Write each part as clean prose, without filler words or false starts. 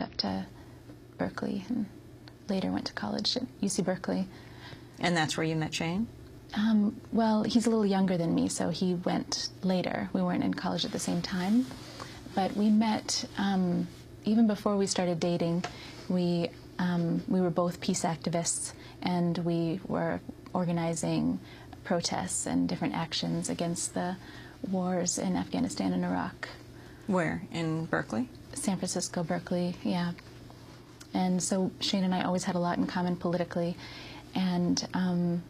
up to Berkeley and later went to college at UC Berkeley. And that's where you met Shane? Well, he's a little younger than me, so he went later. We weren't in college at the same time. But we met even before we started dating. We were both peace activists, and we were organizing protests and different actions against the wars in Afghanistan and Iraq. Where? In Berkeley? San Francisco, Berkeley, yeah. And so Shane and I always had a lot in common politically. And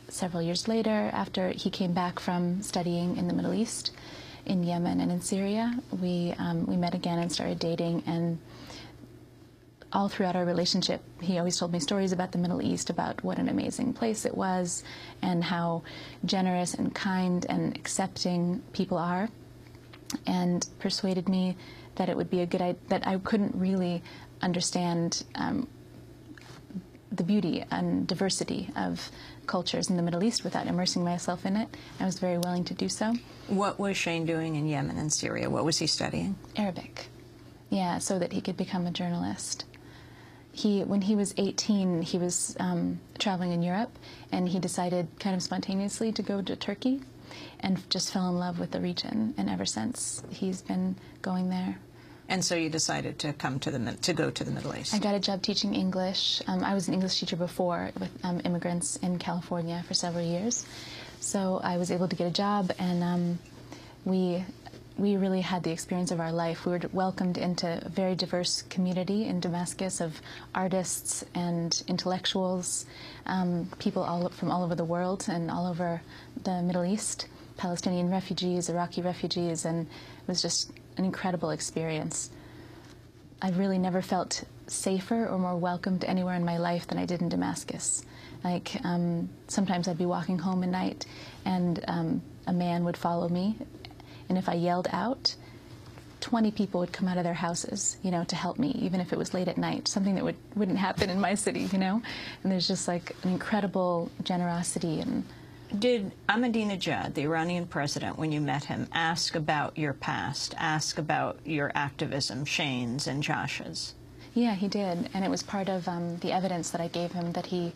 several years later, after he came back from studying in the Middle East, in Yemen and in Syria, we met again and started dating. And all throughout our relationship, he always told me stories about the Middle East, about what an amazing place it was, and how generous and kind and accepting people are, and persuaded me that it would be a good idea, that I couldn't really understand the beauty and diversity of cultures in the Middle East without immersing myself in it. I was very willing to do so. What was Shane doing in Yemen and Syria? What was he studying? Arabic. Yeah, so that he could become a journalist. When he was 18, he was traveling in Europe, and he decided kind of spontaneously to go to Turkey and just fell in love with the region. And ever since, he's been going there. And so you decided to go to the Middle East. I got a job teaching English. I was an English teacher before with immigrants in California for several years. So I was able to get a job, and we really had the experience of our life. We were welcomed into a very diverse community in Damascus of artists and intellectuals, people from all over the world and all over the Middle East, Palestinian refugees, Iraqi refugees, and it was just an incredible experience. I really never felt safer or more welcomed anywhere in my life than I did in Damascus. Like, sometimes I'd be walking home at night, and a man would follow me, and if I yelled out, 20 people would come out of their houses, you know, to help me, even if it was late at night, something that wouldn't happen in my city, you know? And there's just like an incredible generosity. And did Ahmadinejad, the Iranian president, when you met him, ask about your past, ask about your activism, Shane's and Josh's? Yeah, he did, and it was part of the evidence that I gave him that he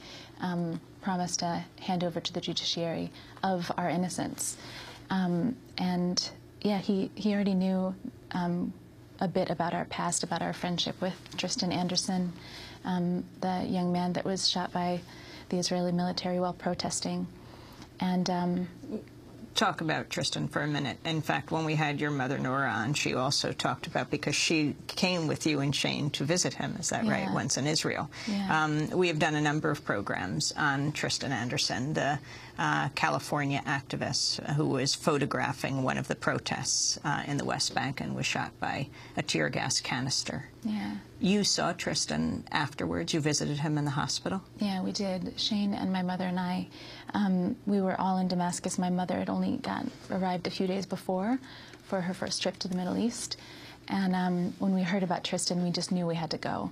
promised to hand over to the judiciary of our innocence. And yeah, he already knew a bit about our past, about our friendship with Tristan Anderson, the young man that was shot by the Israeli military while protesting. And talk about Tristan for a minute. In fact, when we had your mother Nora on, she also talked about, because she came with you and Shane to visit him, is that right, once in Israel. Yeah. We have done a number of programs on Tristan Anderson, the California activist who was photographing one of the protests in the West Bank and was shot by a tear gas canister. Yeah. You saw Tristan afterwards. You visited him in the hospital? Yeah, we did. Shane and my mother and I, we were all in Damascus. My mother had only arrived a few days before for her first trip to the Middle East. And when we heard about Tristan, we just knew we had to go.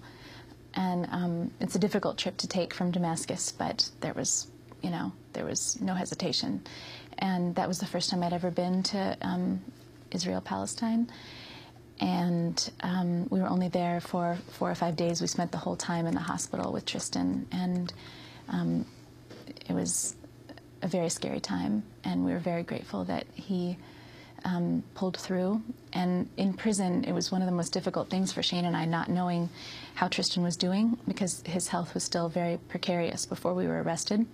And it's a difficult trip to take from Damascus, but there was no hesitation. And that was the first time I'd ever been to Israel-Palestine. And we were only there for 4 or 5 days. We spent the whole time in the hospital with Tristan, and it was a very scary time, and we were very grateful that he pulled through. And in prison, it was one of the most difficult things for Shane and I, not knowing how Tristan was doing, because his health was still very precarious before we were arrested.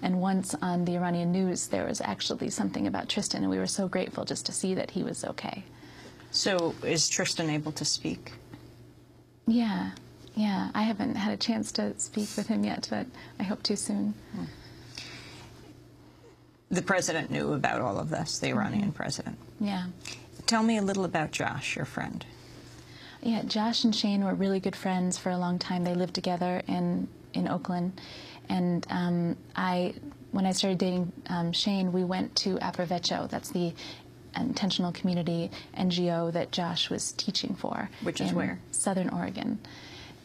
And once on the Iranian news, there was actually something about Tristan, and we were so grateful just to see that he was okay. So is Tristan able to speak? Yeah. I haven't had a chance to speak with him yet, but I hope to soon. The president knew about all of this, the Iranian president. Yeah. Tell me a little about Josh, your friend. Yeah, Josh and Shane were really good friends for a long time. They lived together in Oakland. And when I started dating Shane, we went to Aprovecho. That's the intentional community NGO that Josh was teaching for. Which is where? Southern Oregon.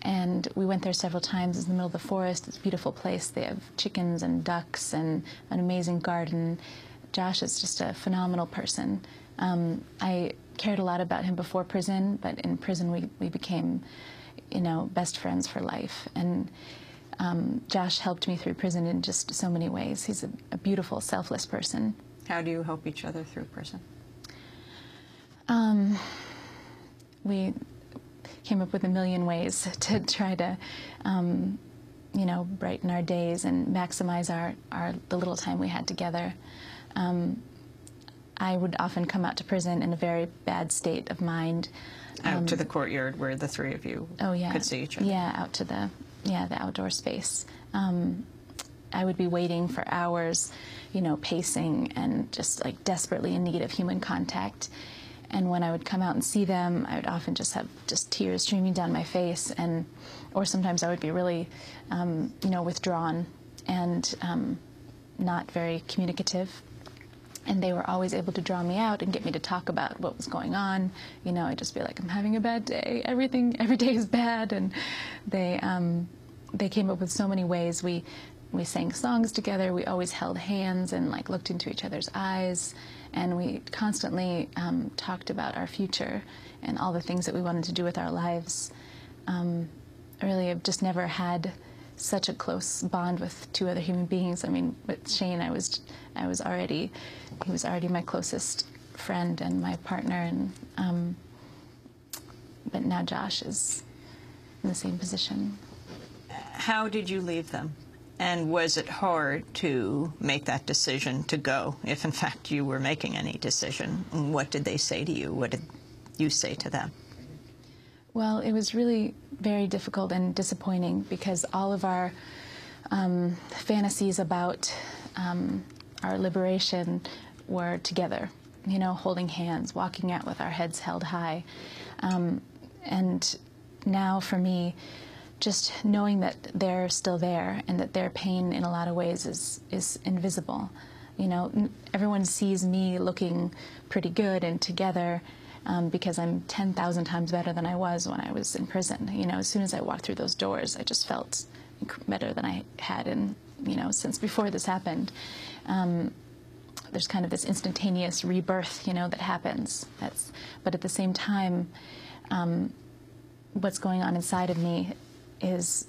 And we went there several times. It's in the middle of the forest. It's a beautiful place. They have chickens and ducks and an amazing garden. Josh is just a phenomenal person. I cared a lot about him before prison, but in prison we became you know, best friends for life. And Josh helped me through prison in just so many ways. He's a beautiful, selfless person. How do you help each other through prison? We came up with a million ways to try to, you know, brighten our days and maximize the little time we had together. I would often come out to prison in a very bad state of mind. Out to the courtyard where the three of you could see each other? Yeah, out to the outdoor space. I would be waiting for hours, you know, pacing and just like desperately in need of human contact. And when I would come out and see them, I would often just have tears streaming down my face, or sometimes I would be really, you know, withdrawn and not very communicative. And they were always able to draw me out and get me to talk about what was going on. You know, I'd just be like, I'm having a bad day. Every day is bad. And they came up with so many ways. We sang songs together. We always held hands and like looked into each other's eyes. And we constantly talked about our future and all the things that we wanted to do with our lives. Really, I've just never had such a close bond with two other human beings. I mean, with Shane, he was already my closest friend and my partner, and but now Josh is in the same position. How did you leave them? And was it hard to make that decision to go, if in fact you were making any decision? And what did they say to you? What did you say to them? Well, it was really very difficult and disappointing because all of our fantasies about our liberation were together, you know, holding hands, walking out with our heads held high. And now for me, just knowing that they're still there and that their pain in a lot of ways is invisible. You know, everyone sees me looking pretty good and together because I'm 10,000 times better than I was when I was in prison. You know, as soon as I walked through those doors, I just felt better than I had since before this happened. There's kind of this instantaneous rebirth, you know, that happens. But at the same time, what's going on inside of me is